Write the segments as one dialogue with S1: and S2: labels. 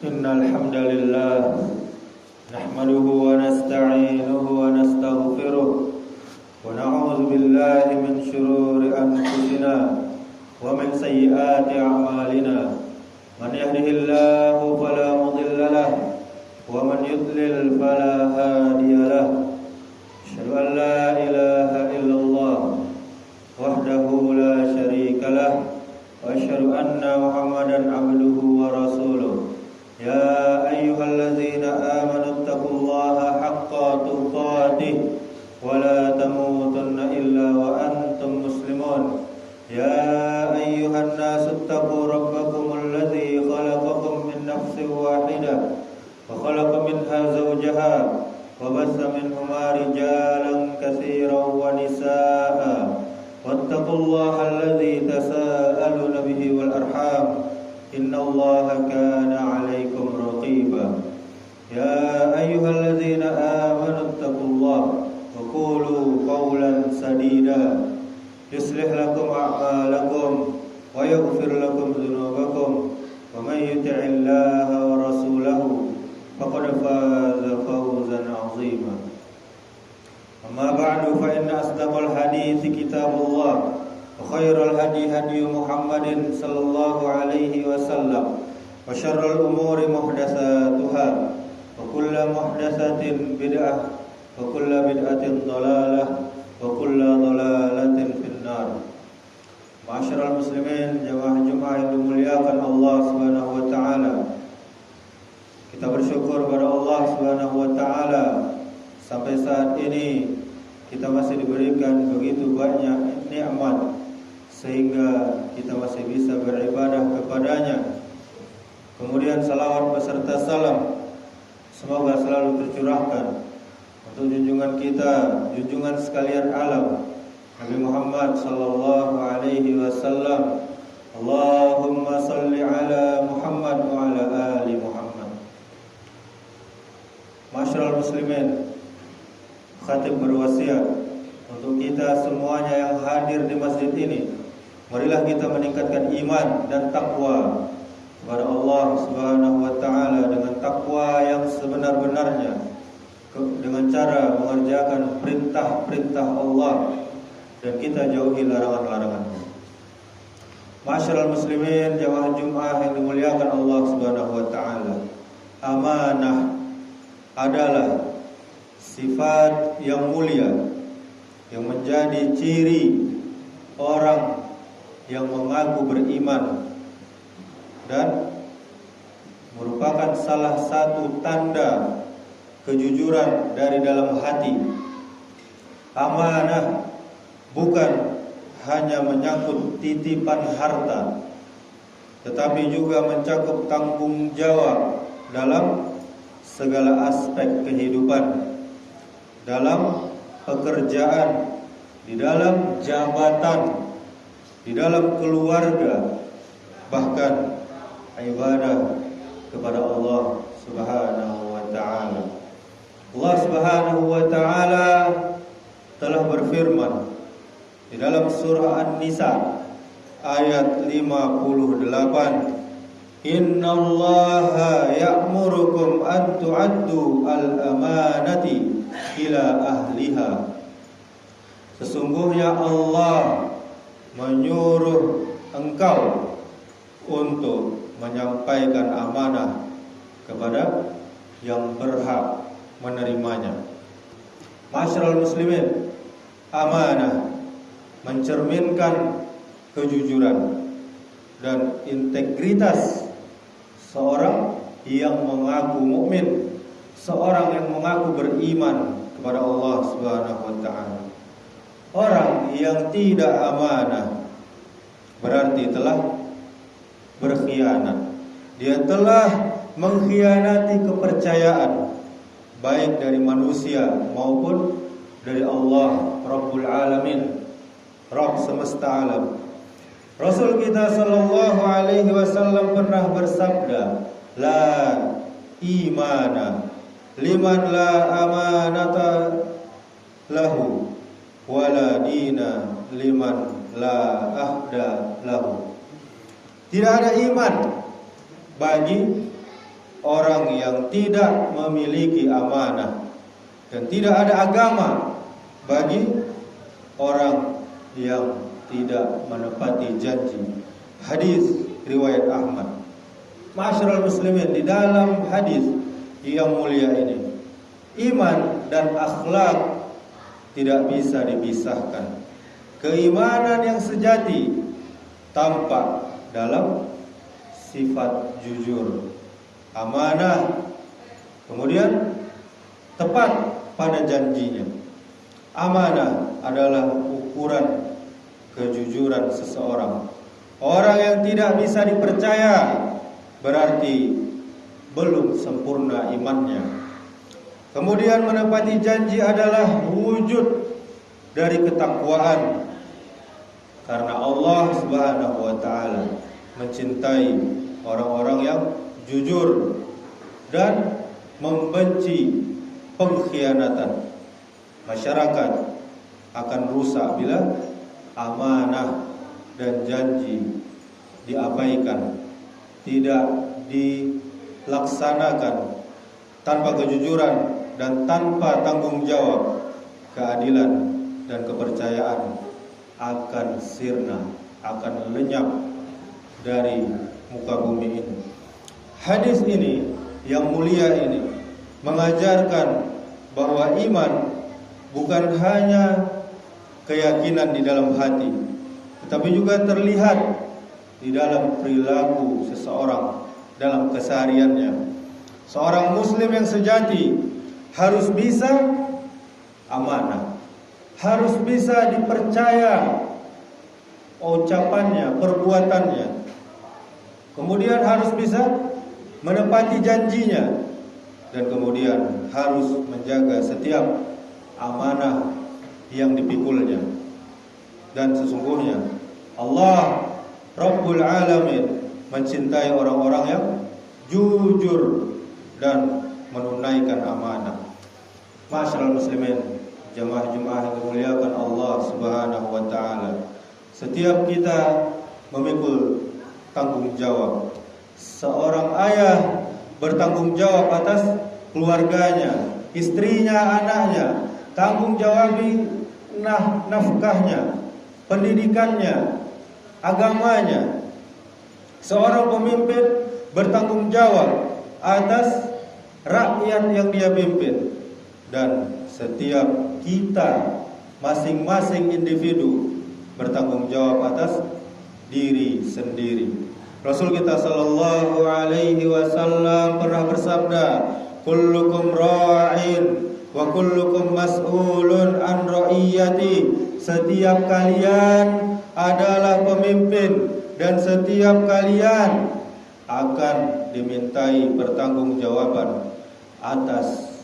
S1: Innal hamdalillah nahmaduhu wa nasta'inuhu wa nastaghfiruh wa na'udzu billahi min shururi anfusina wa min sayyiati a'malina. Man yahdihillahu fala mudilla lahu wa man yudlil fala hadiya lahu. Asyhadu an la ilaha illallah wahdahu la syarika lahu wa asyhadu anna Muhammadan abduhu wa rasuluh. Ya ayyuhalladzina amanu taqullaha haqqa tuqatih wa la tamutunna illa wa antum muslimun. Ya ayyuhan nasu taqu rabbakumul ladzi khalaqakum min nafsin wahidah wa khalaqa minha zawjaha wa bassa minhuma rijalan katsiran wa nisaa'a wattaqullaha alladzi tasaaluna bihi wal arham innallaha kana 'alaikum raqiba. Ya ayyuhalladzina amanu taqullaha wa qulu qawlan sadida yuslih lakum a'malakum wa yaghfir lakum dhunubakum wa may yuti'illaha wa rasulahu faqad faza fawzan 'azima. Amma ba'du fa inna asdaqal hadithi kitabullah wa khairal hadi hadi Muhammadin sallallahu alaihi wasallam wa syarrul umuri muhdatsatuha wa kullu muhdatsatin bid'ah wa kullu bid'atin dhalalah wa kullu dhalalatin finnar. Ma'asyiral muslimin, jamaah Jumat yang dimuliakan Allah Subhanahu wa taala. Kita bersyukur kepada Allah Subhanahu wa taala sampai saat ini kita masih diberikan begitu banyak nikmat sehingga kita masih bisa beribadah kepadanya. Kemudian salawat beserta salam semoga selalu tercurahkan untuk junjungan kita, junjungan sekalian alam, Nabi Muhammad sallallahu alaihi wasallam. Allahumma salli ala Muhammad wa ala ali Muhammad. Masyaallah muslimin, khatib berwasiat untuk kita semuanya yang hadir di masjid ini, marilah kita meningkatkan iman dan takwa kepada Allah Subhanahu wa taala dengan takwa yang sebenar-benarnya, dengan cara mengerjakan perintah-perintah Allah dan kita jauhi larangan-larangannya. Ma'asyiral muslimin, jamaah Jumat yang dimuliakan Allah Subhanahu wa taala. Amanah adalah sifat yang mulia yang menjadi ciri orang yang mengaku beriman dan merupakan salah satu tanda kejujuran dari dalam hati. Amanah bukan hanya menyangkut titipan harta, tetapi juga mencakup tanggung jawab dalam segala aspek kehidupan, dalam pekerjaan, di dalam jabatan, di dalam keluarga, bahkan ibadah kepada Allah Subhanahu wa taala. Allah Subhanahu wa taala telah berfirman di dalam surah An-Nisa ayat 58, Innallaha ya'murukum an tu'addu al-amanati ila ahliha. Sesungguhnya Allah menyuruh engkau untuk menyampaikan amanah kepada yang berhak menerimanya. Masyaallah muslimin, amanah mencerminkan kejujuran dan integritas seorang yang mengaku mukmin, seorang yang mengaku beriman kepada Allah Subhanahu wa taala. Orang yang tidak amanah berarti telah berkhianat. Dia telah mengkhianati kepercayaan baik dari manusia maupun dari Allah Rabbul Alamin, Rabb semesta alam. Rasul kita sallallahu alaihi wasallam pernah bersabda, la imana liman la amanata lahu wala dina liman la ahda lahu. Tidak ada iman bagi yang tidak memiliki amanah, dan tidak ada agama bagi orang yang tidak menepati janji. Hadis riwayat Ahmad. Ma'asyiral muslimin, di dalam hadis yang mulia ini, iman dan akhlak tidak bisa dipisahkan. Keimanan yang sejati tampak dalam sifat jujur, amanah, kemudian tepat pada janjinya. Amanah adalah ukuran kejujuran seseorang. Orang yang tidak bisa dipercaya berarti belum sempurna imannya. Kemudian menepati janji adalah wujud dari ketakwaan, karena Allah Subhanahu wa taala mencintai orang-orang yang jujur dan membenci pengkhianatan. Masyarakat akan rusak bila amanah dan janji diabaikan, tidak dilaksanakan, tanpa kejujuran dan tanpa tanggung jawab. Keadilan dan kepercayaan akan sirna, akan lenyap dari muka bumi ini. Hadis ini yang mulia ini mengajarkan bahwa iman bukan hanya keyakinan di dalam hati, tetapi juga terlihat di dalam perilaku seseorang dalam kesehariannya. Seorang muslim yang sejati harus bisa amanah, harus bisa dipercaya ucapannya, perbuatannya. Kemudian harus bisa menepati janjinya, dan kemudian harus menjaga setiap amanah yang dipikulnya. Dan sesungguhnya Allah Rabbul Alamin mencintai orang-orang yang jujur dan menunaikan amanah. Ma'asyiral muslimin, jamaah-jemaah yang dimuliakan Allah Subhanahu wa taala, setiap kita memikul tanggung jawab. Seorang ayah bertanggung jawab atas keluarganya, istrinya, anaknya, tanggung jawabi nafkahnya, pendidikannya, agamanya. Seorang pemimpin bertanggung jawab atas rakyat yang dia pimpin, dan setiap kita masing-masing individu bertanggung jawab atas diri sendiri. Rasul kita sallallahu alaihi wasallam pernah bersabda, kullukum ra'in wa kullukum mas'ulun an ra'iyati. Setiap kalian adalah pemimpin dan setiap kalian akan dimintai pertanggungjawaban atas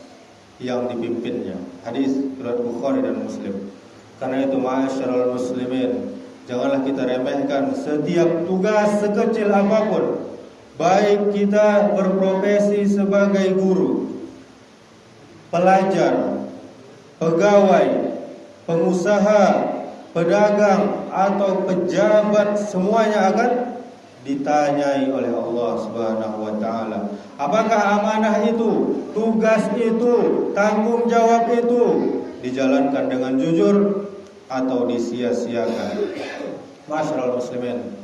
S1: yang dipimpinnya. Hadis riwayat Bukhari dan Muslim. Karena itu ma'asyiral muslimin, janganlah kita remehkan setiap tugas sekecil apapun. Baik kita berprofesi sebagai guru, pelajar, pegawai, pengusaha, pedagang atau pejabat, semuanya akan ditanyai oleh Allah Subhanahu wa taala. Apakah amanah itu, tugas itu, tanggung jawab itu dijalankan dengan jujur atau disia-siakan? Ma'asyiral muslimin,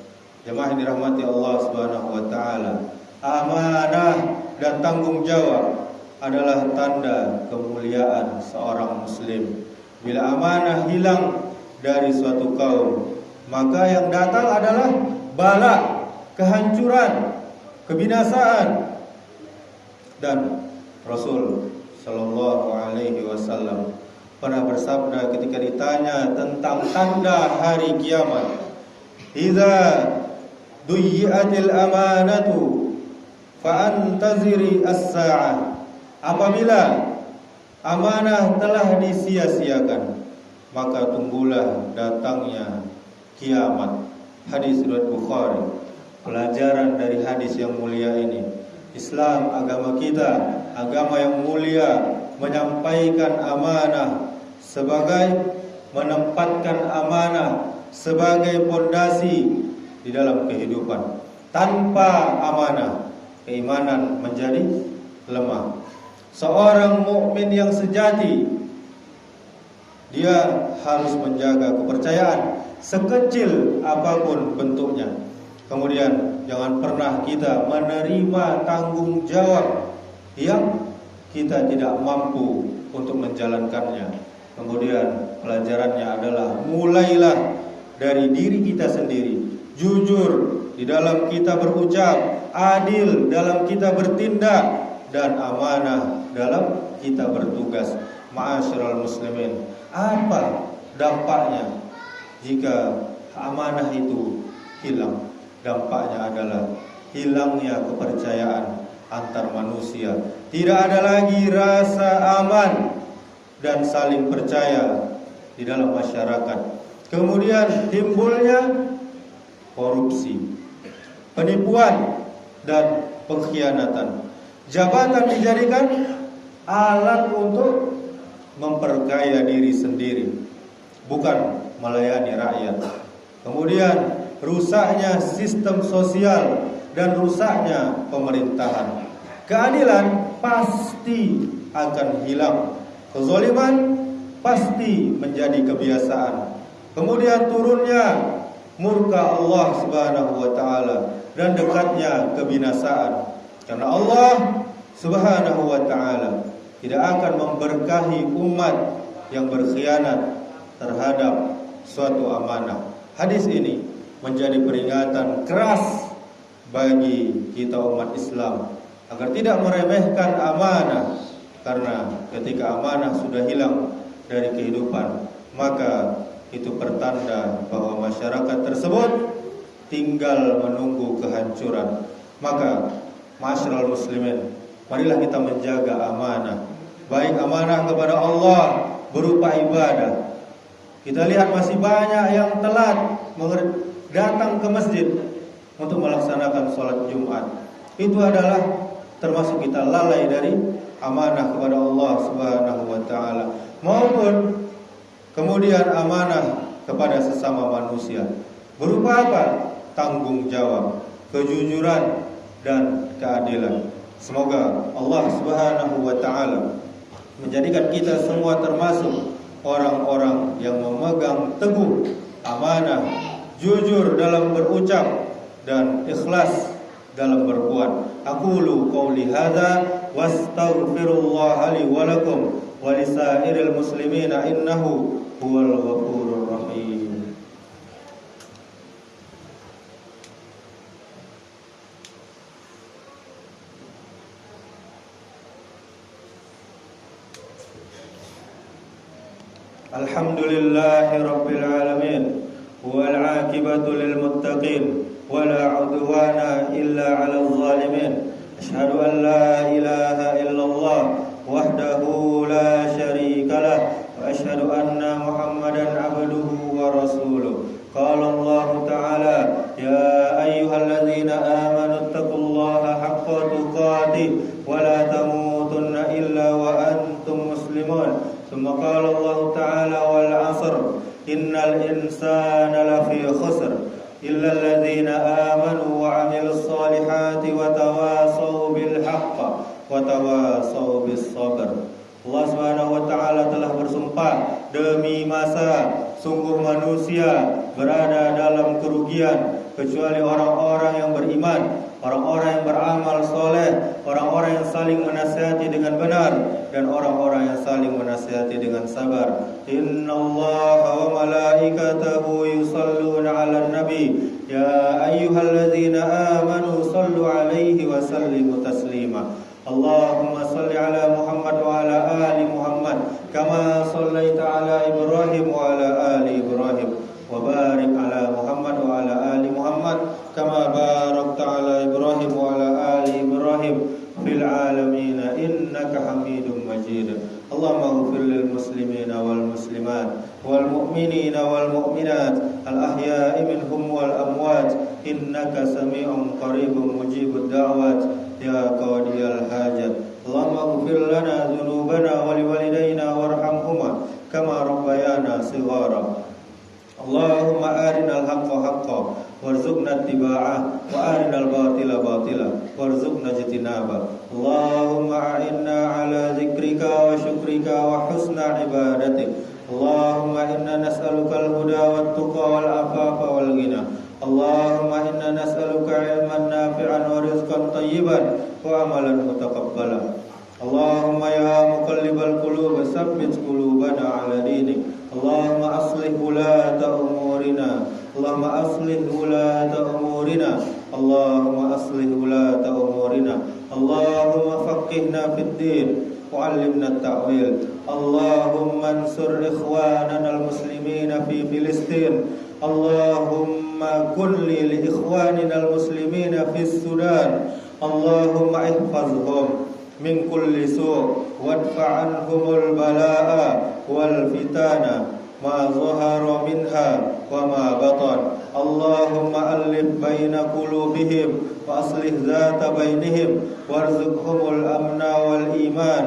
S1: jemaah yang dirahmati Allah Subhanahu wa taala, amanah dan tanggung jawab adalah tanda kemuliaan seorang muslim. Bila amanah hilang dari suatu kaum, maka yang datang adalah bala, kehancuran, kebinasaan. Dan Rasul sallallahu alaihi wasallam pernah bersabda ketika ditanya tentang tanda hari kiamat, "Idza duyi'atil amanatu fa'antaziri as-sa'ah." Apabila amanah telah disia-siakan, maka tunggulah datangnya kiamat. Hadis riwayat Bukhari. Pelajaran dari hadis yang mulia ini, Islam agama kita, agama yang mulia, menyampaikan amanah sebagai menempatkan amanah sebagai pondasi di dalam kehidupan. Tanpa amanah, keimanan menjadi lemah. Seorang mukmin yang sejati, dia harus menjaga kepercayaan sekecil apapun bentuknya. Kemudian jangan pernah kita menerima tanggung jawab yang kita tidak mampu untuk menjalankannya. Kemudian pelajarannya adalah mulailah dari diri kita sendiri. Jujur di dalam kita berucap, adil dalam kita bertindak, dan amanah dalam kita bertugas. Ma'asyiral muslimin, apa dampaknya jika amanah itu hilang? Dampaknya adalah hilangnya kepercayaan antar manusia. Tidak ada lagi rasa aman dan saling percaya di dalam masyarakat. Kemudian timbulnya korupsi, penipuan, dan pengkhianatan. Jabatan dijadikan alat untuk memperkaya diri sendiri, bukan melayani rakyat. Kemudian rusaknya sistem sosial dan rusaknya pemerintahan. Keadilan pasti akan hilang. Kezaliman pasti menjadi kebiasaan. Kemudian turunnya murka Allah Subhanahu wa taala dan dekatnya kebinasaan. Karena Allah Subhanahu wa taala tidak akan memberkahi umat yang berkhianat terhadap suatu amanah. Hadis ini menjadi peringatan keras bagi kita umat Islam agar tidak meremehkan amanah, karena ketika amanah sudah hilang dari kehidupan, maka itu pertanda bahwa masyarakat tersebut tinggal menunggu kehancuran. Maka ma'asyiral muslimin, marilah kita menjaga amanah, baik amanah kepada Allah berupa ibadah. Kita lihat masih banyak yang telat datang ke masjid untuk melaksanakan sholat Jumat. Itu adalah termasuk kita lalai dari amanah kepada Allah Subhanahu wa taala, maupun kemudian amanah kepada sesama manusia. Berupa apa? Tanggung jawab, kejujuran, dan keadilan. Semoga Allah Subhanahu wa taala menjadikan kita semua termasuk orang-orang yang memegang teguh amanah, jujur dalam berucap, dan ikhlas dalam berbuat. Aqulu qouli hadza wastaghfirullah li wa lakum wa lisairil muslimina innahu huwal ghafurur rahim. Alhamdulillahi rabbil alamin wal 'aqibatu lil muttaqin wala 'udwana illa 'alal zalimin. Asyhadu an la ilaha illallah wahdahu la syarika lah wa asyhadu anna Muhammadan 'abduhu wa rasuluh. Qala Allah ta'ala, ya ayyuhalladzina amanu taqullaha haqqa tuqatih wa la tamutunna illa wa antum muslimun. ثم قال الله تعالى والعصر إن الإنسان لفي خسر إلا الذين آمنوا وعملوا الصالحات وتواصوا بالحق وتواصوا بالصبر. Allah Subhanahu wa taala telah bersumpah, demi masa sungguh manusia berada dalam kerugian kecuali orang-orang yang beriman, orang-orang yang beramal soleh, orang-orang yang saling menasihati dengan benar, dan orang-orang yang saling menasihati dengan sabar. Innallaha wa malaikatahu yusalluna 'alan nabi ya ayyuhalladzina amanu sallu 'alaihi wa sallimu taslima. Allahumma salli ala Muhammad wa ala ali Muhammad kama sallaita ala Ibrahim wa ala ali Ibrahim wa barik ala Muhammad wa ala ali Muhammad kama barakta ala Ibrahim wa ala ali Ibrahim fil alamin innaka Hamidum Majid. Allahumma ighfir lil muslimina wal muslimat wal mu'minina wal mu'minat al ahya'i minhum wal amwat innaka sami'un qaribun mujibud da'wat ya qadiyal hajat. Allahumma ighfir lana dhunubana wa liwalidayna warhamhuma kama rabbayana shighara. Allahumma arinal haqqa haqqan warzuqna ittiba'ah wa arinal batila batila warzuqna ijtinaba. Allahumma أعنا على ذكرك وشكرك وحسن عبادتك. اللهم إنا نسألك الهدى والتقى والعفاف والغنى. اللهم إنا نسألك علما نافعا ورزقا طيبا وعملا متقبلا. اللهم يا مقلب القلوب ثبت قلوبنا على دينك. اللهم أصلح ولاة أمورنا. اللهم أصلح ولاة أمورنا. اللهم أصلح ولاة أمورنا. اللهم فقهنا في الدين وعلمنا التأويل. اللهم انصر إخواننا المسلمين في فلسطين. اللهم كن لي لإخواننا المسلمين في السودان. اللهم احفظهم من كل سوء وادفع عنهم البلاء والفتن ما ظهر منها وما بطن. اللهم ألف بين قلوبهم وأصلح ذات بينهم وارزقهم الأمن والإيمان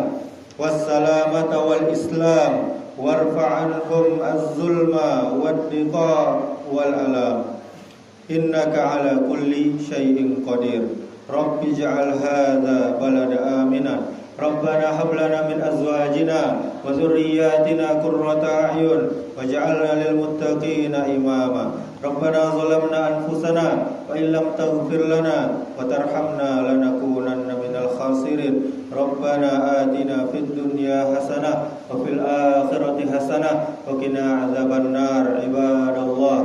S1: والسلامة والإسلام وارفع عنهم الظلم والضيقاء والألام إنك على كل شيء قدير. رب اجعل هذا بلد آمنا. ربنا هب لنا من أزواجنا وذرياتنا قرة أعين واجعلنا للمتقين إماما. ربنا ظلمنا أنفسنا وإن لم تغفر لنا وترحمنا لنكونن من الخاسرين. ربنا آتنا في الدنيا حسنة وفي الآخرة حسنة وقنا عذاب النار. عباد الله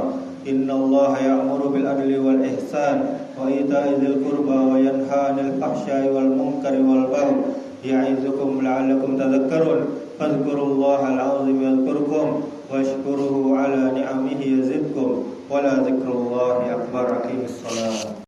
S1: إن الله يأمر بالعدل والإحسان وإيتاء ذي القربى وينهى عن الفحشاء والمنكر والبغي يعظكم لعلكم تذكرون. فاذكروا الله العظيم يذكركم واشكروه على نعمه يزدكم ولذكر الله أكبر. أقيموا الصلاة.